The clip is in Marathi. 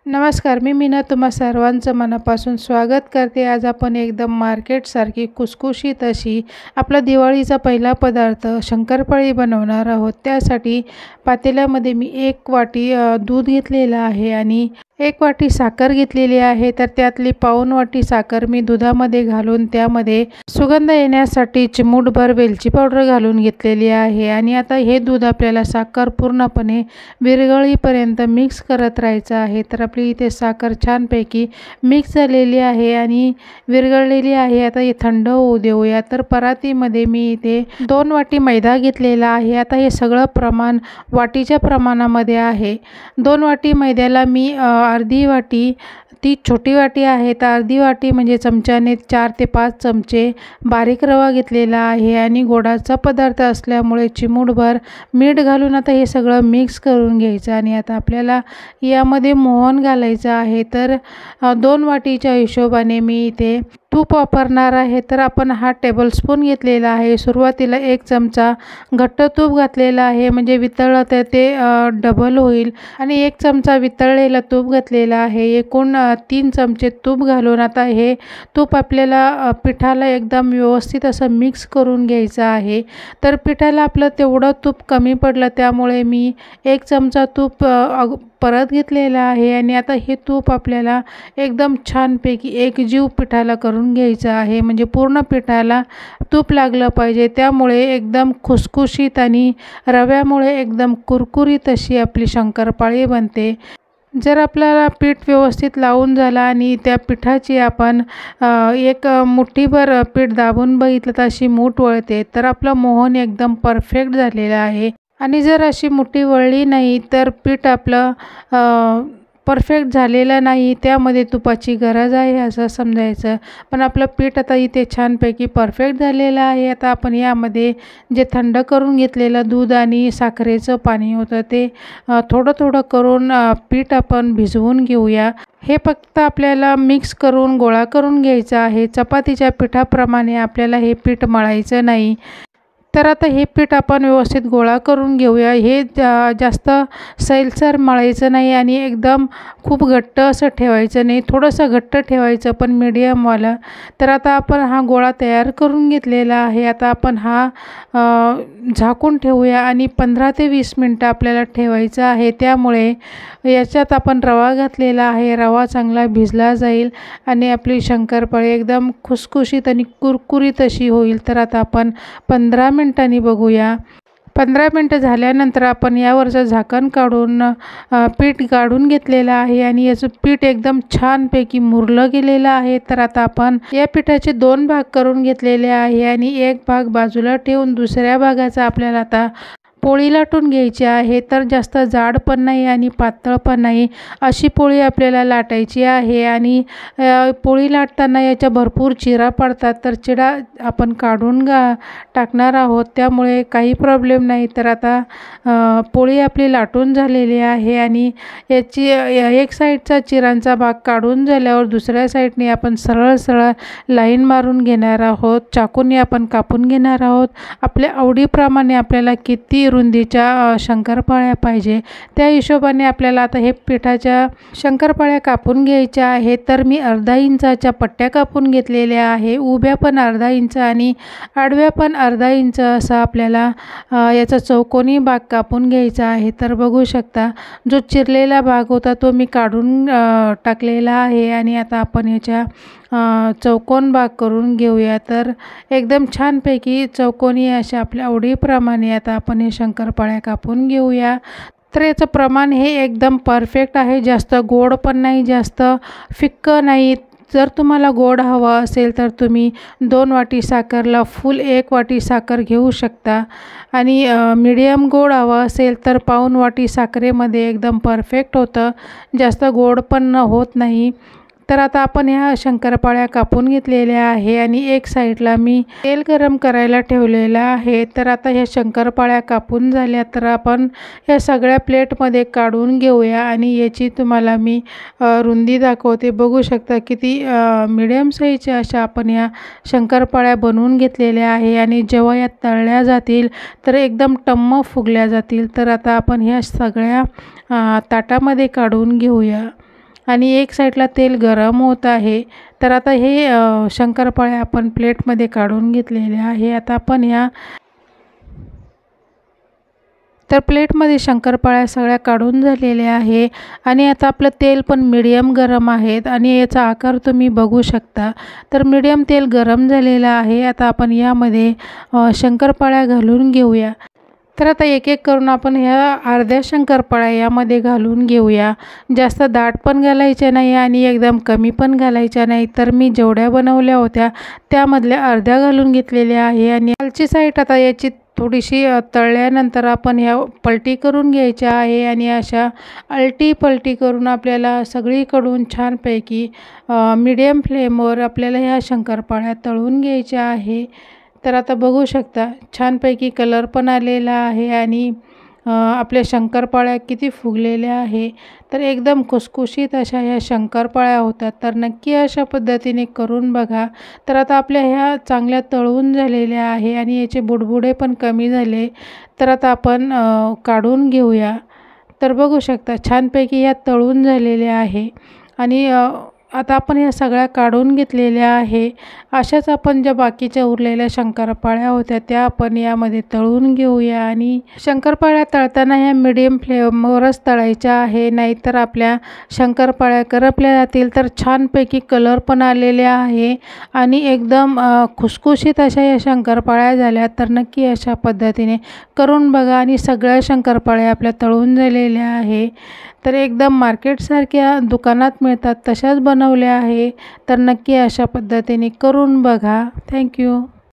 नमस्कार, मी मीना तुम्हा सर्वांचं मनापासून स्वागत करते। आज आपण एकदम मार्केटसारखी खुसखुशीत अशी आपला दिवाळीचा पहिला पदार्थ शंकरपाळी बनवणार आहोत। त्यासाठी पातेल्यामध्ये मी 1 वाटी दूध घेतलेलं आहे आणि 1 वाटी साखर घेतलेली आहे। तर त्यातली पाऊण वाटी साखर मी दुधामध्ये घालून त्यामध्ये सुगंध येण्यासाठी चिमूटभर वेलची पावडर घालून घेतलेली आहे। आणि आता हे दूध आपल्याला साखर पूर्णपणे विरघळीपर्यंत मिक्स करत राहायचं आहे। तर आपली इथे साखर छानपैकी मिक्स झालेली आहे आणि विरघळलेली आहे। आता हे थंड होऊ देऊया। तर परातीमध्ये मी इथे 2 वाटी मैदा घेतलेला आहे। आता हे सगळं प्रमाण वाटीच्या प्रमाणामध्ये आहे। 2 वाटी मैद्याला मी अर्धी वाटी, ती छोटी वाटी आहे तर अर्धी वाटी म्हणजे चमच्याने 4 ते 5 चमचे बारीक रवा घेतलेला आहे। आणि गोडाचा पदार्थ असल्यामुळे चिमूटभर मीठ घालून आता हे सगळं मिक्स करून घ्यायचं। आणि आता आपल्याला यामध्ये मोहन घालायचं आहे। तर 2 वाटीच्या हिशोबाने मी इथे तूप वापरणार आहे। तर आपण हा टेबलस्पून घेतलेला आहे। सुरुवातीला 1 चमचा घट्ट तूप घातलेला आहे, म्हणजे वितळलं तर ते डबल होईल। आणि 1 चमचा वितळलेला तूप घातलेला आहे। एकूण 3 चमचे तूप घालून आता हे तूप आपल्याला पिठाला एकदम व्यवस्थित असं मिक्स करून घ्यायचं आहे। तर पिठाला आपलं तेवढं तूप कमी पडलं, त्यामुळे मी 1 चमचा तूप परत घेतलेला आहे। आणि आता हे तूप आपल्याला एकदम छानपैकी एकजीव पिठाला करून घ्यायचं आहे, म्हणजे पूर्ण पिठाला तूप लागलं पाहिजे। त्यामुळे एकदम खुसखुशीत आणि रव्यामुळे एकदम कुरकुरीत अशी आपली शंकरपाळी बनते। जर आपल्याला पीठ व्यवस्थित लावून झालं आणि त्या पिठाची आपण एक मुठ्ठीभर पीठ दाबून बघितलं तर अशी मूठ वळते, तर आपलं मोहन एकदम परफेक्ट झालेलं आहे। आणि जर अशी मुठ्ठी वळली नाही तर पीठ आपलं परफेक्ट झालेलं नाही, त्यामध्ये तुपाची गरज आहे असं समजायचं। पण आपलं पीठ आता इथे छानपैकी परफेक्ट झालेलं आहे। आता आपण यामध्ये जे थंड करून घेतलेलं दूध आणि साखरेचं पाणी होतं ते थोडं थोडं करून पीठ आपण भिजवून घेऊया। हे फक्त आपल्याला मिक्स करून गोळा करून घ्यायचं आहे। चपातीच्या पिठाप्रमाणे आपल्याला हे पीठ मळायचं नाही। तर आता हे पीठ आपण व्यवस्थित गोळा करून घेऊया। हे जास्त सैलसर मळायचं नाही आणि एकदम खूप घट्ट असं ठेवायचं नाही, थोडंसं घट्ट ठेवायचं पण मीडियमवालं। तर आता आपण हा गोळा तयार करून घेतलेला आहे। आता आपण हा झाकून ठेवूया आणि 15 ते 20 मिनटं आपल्याला ठेवायचं आहे। त्यामुळे याच्यात आपण रवा घातलेला आहे, रवा चांगला भिजला जाईल आणि आपली शंकरपाळी एकदम खुसखुशीत आणि कुरकुरीत अशी होईल। तर आता आपण 15 मिनिटांनी बघूया। 15 मिनटं झाल्यानंतर आपण यावरचं झाकण काढून पीठ काढून घेतलेलं आहे आणि याचं पीठ एकदम छानपैकी मुरलं गेलेलं आहे। तर आता आपण या पिठाचे 2 भाग करून घेतलेले आहे आणि 1 भाग बाजूला ठेवून दुसऱ्या भागाचा आपल्याला आता पोळी लाटून घ्यायची आहे। तर जास्त जाड पण नाही आणि पातळ पण नाही, अशी पोळी आपल्याला लाटायची आहे। आणि पोळी लाटताना याच्या भरपूर चिरा पडतात, तर चिरा आपण काढून टाकणार आहोत, त्यामुळे काही प्रॉब्लेम नाही। तर आता पोळी आपली लाटून झालेली आहे आणि याची एक साईडचा चिरांचा भाग काढून झाल्यावर दुसऱ्या साईडने आपण सरळ सरळ लाईन मारून घेणार आहोत। चाकूने आपण कापून घेणार आहोत। आपल्या आवडीप्रमाणे आपल्याला किती रुंदीच्या शंकरपाळ्या पाहिजे त्या हिशोबाने आपल्याला आता हे पिठाच्या शंकरपाळ्या कापून घ्यायच्या आहेत। तर मी अर्धा इंचाच्या पट्ट्या कापून घेतलेल्या आहे, उभ्या पण अर्धा इंच आणि आडव्या पण अर्धा इंच असा आपल्याला याचा चौकोनी भाग कापून घ्यायचा आहे। तर बघू शकता जो चिरलेला भाग होता तो मी काढून टाकलेला आहे आणि आता आपण याच्या चौकोन भाग करून घेऊया। तर एकदम छानपैकी चौकोनी अशा आपल्या आवडीप्रमाणे आता आपण हे शंकरपाळ्या कापून घेऊया। तर याचं प्रमाण हे एकदम परफेक्ट आहे, जास्त गोड पण नाही, जास्त फिक्कं नाही। जर तुम्हाला गोड हवा असेल तर तुम्ही 2 वाटी साखरला फुल 1 वाटी साखर घेऊ शकता आणि मीडियम गोड हवं असेल तर पाऊण वाटी साखरेमध्ये एकदम परफेक्ट होतं, जास्त गोड पण होत नाही। तर आता आपण ह्या शंकरपाळ्या कापून घेतलेल्या आहे आणि एक साईडला मी तेल गरम करायला ठेवलेलं आहे। तर आता ह्या शंकरपाळ्या कापून झाल्या तर आपण ह्या सगळ्या प्लेटमध्ये काढून घेऊया आणि याची तुम्हाला मी रुंदी दाखवते। बघू शकता किती मीडियम साईजच्या अशा आपण या शंकरपाळ्या बनवून घेतलेल्या आहे आणि जेव्हा या तळल्या जातील तर एकदम टम्म फुगल्या जातील। तर आता आपण ह्या सगळ्या ताटामध्ये काढून घेऊया आणि एक साईडला तेल गरम होत आहे। तर आता हे शंकरपाळ्या आपण प्लेटमध्ये काढून घेतलेले आहे। आता आपण ह्या तर प्लेटमध्ये शंकरपाळ्या सगळ्या काढून झालेल्या आहे आणि आता आपलं तेल पण मीडियम गरम आहेत आणि याचा आकार तुम्ही बघू शकता। तर मीडियम तेल गरम झालेलं आहे। आता आपण यामध्ये शंकरपाळ्या घालून घेऊया। तर आता एक एक करून आपण ह्या अर्ध्या शंकरपाळ्या यामध्ये घालून घेऊया। जास्त दाट पण घालायच्या नाही आणि एकदम कमी पण घालायच्या नाही। तर मी जेवढ्या बनवल्या होत्या त्यामधल्या अर्ध्या घालून घेतलेल्या आहे आणि खालची साईड आता याची थोडीशी तळल्यानंतर आपण ह्या पलटी करून घ्यायच्या आहे आणि अशा अलटी पलटी करून आपल्याला सगळीकडून छानपैकी मीडियम फ्लेमवर आपल्याला ह्या शंकरपाळ्या तळून घ्यायच्या आहे। तर आता बघू शकता छानपैकी कलर पण आलेला आहे आणि आपल्या शंकरपाळ्या किती फुगलेल्या आहे। तर एकदम खुसखुशीत अशा ह्या शंकरपाळ्या होतात। तर नक्की अशा पद्धतीने करून बघा। तर आता आपल्या ह्या चांगल्या तळून झालेल्या आहे आणि याचे बुडबुडे पण कमी झाले। तर आता आपण काढून घेऊया। तर बघू शकता छानपैकी ह्या तळून झालेल्या आहे आणि आता आपण ह्या सगळ्या काढून घेतलेल्या आहे। अशाच आपण ज्या बाकीच्या उरलेल्या शंकरपाळ्या होत्या त्या आपण यामध्ये तळून घेऊया आणि शंकरपाळ्या तळताना ह्या मीडियम फ्लेमवरच तळायच्या आहे, नाहीतर आपल्या शंकरपाळ्या करपल्या जातील। तर छानपैकी कलर पण आलेले आहे आणि एकदम खुसखुशीत अशा या शंकरपाळ्या झाल्या। तर नक्की अशा पद्धतीने करून बघा आणि सगळ्या शंकरपाळ्या आपल्या तळून झालेल्या आहे। तर एकदम मार्केटसारख्या दुकानात मिळतात तशाच बनवल्या आहे। तर नक्की अशा पद्धतीने करून बघा। थँक्यू।